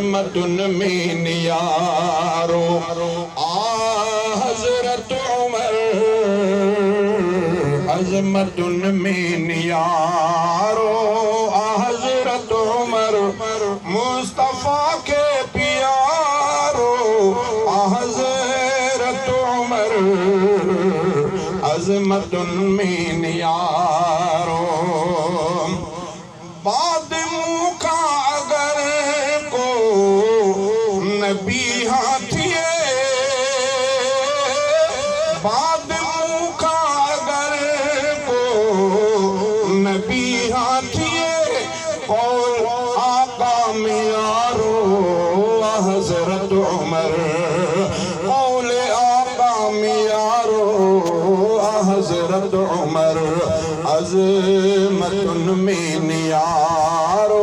अजमतुन में नियारो हजरत उमर अजमतुन में नियारो हजरत उमर मुस्तफा के प्यारो हजरत उमर अजमतुन में नियारो बाद मुँह का अगर को नबी हाथिए बाद मुँह का अगर को नबी हाथिए कौल आका मियारो हजरत उमर कौल आका मियारो हजरत उमर अज़मतुन में नियारो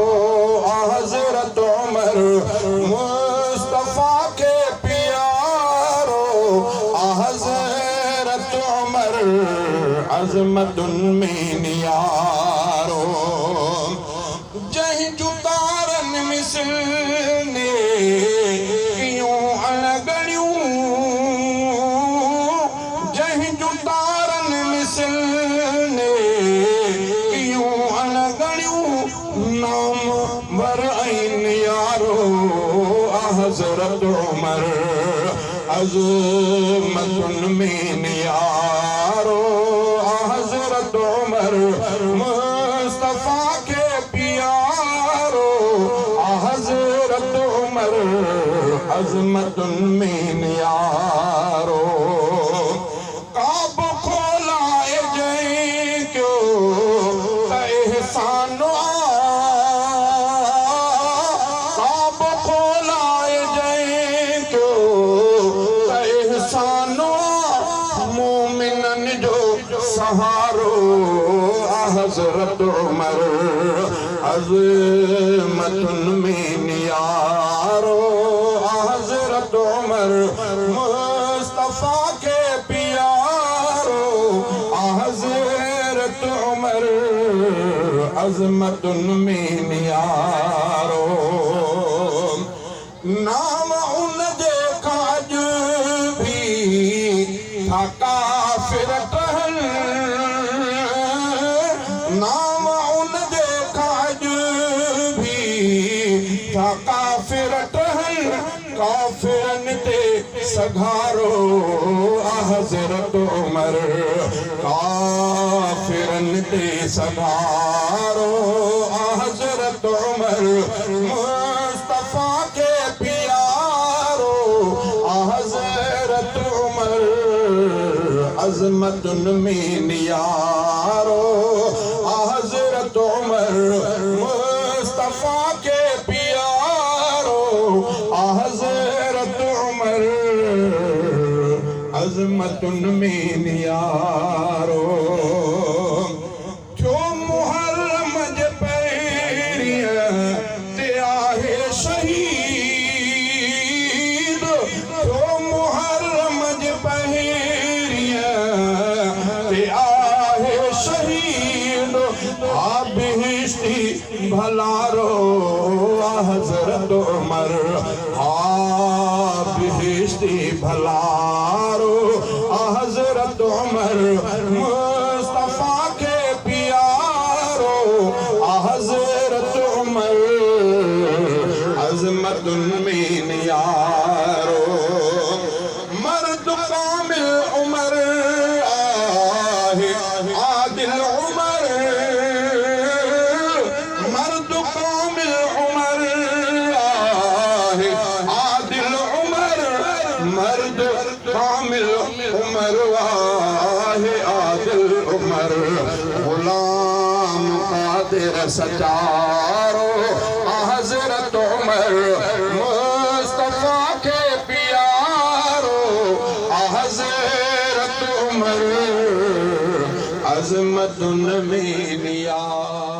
हजरत उमर मुस्तफा के प्यारो हजरत उमर अज़मतुन में नियारो जहीं जुतारन मिसल ने क्यों अनगड़ियों जहीं जुतारन मिसल ने क्यों अनगड़ियों नाम बर ऐन यारो हजरत उमर अज़मतुन में नियारो हजरत उमर मुस्तफा के प्यारो हजरत उमर अज़मतुन में नियारो काब खोलाए जय क्यों एहसानो काब खोलाए जय क्यों एहसानो मोमिनन जो सहारो हजरत उमर अज़मतुन में नियारो हजरत उमर मुस्तफा के प्यारो हजरत उमर अज़मतुन में नियारो नाम उन देखा जो भी था काफिर कहल नाम उन देखा जो भी था काफिर कहल काफिरन ते सघारो हजरत उमर काफिरन ते सघारो हजरत उमर मुस्तफा के प्यारो हजरत उमर अज़मतुन में नियारो हजरत उमर मुस्तफा के प्यारो हजरत उमर अज़मतुन में नियारो जो मुहर्रम जे पहिरिया ते आहे शहीद जो मुहर्रम जे पहिरिया ते आहे शहीद बेहिश्ती भलारो हजरत उमर बेहिश्ती भलारो हजरत उमर मुस्तफा के प्यारो हजरत उमर अज़मतुन में नियारो मर्द कामिल उमर आहे आदिल उमर मर्द कामिल उमर आहे आदिल उमर मर्द कामिल उमर आहे आदिल उमर गुलाम कादिर सचारो हजरत उमर मुस्तफा के प्यारो हजरत उमर अज़मतुन में नियारो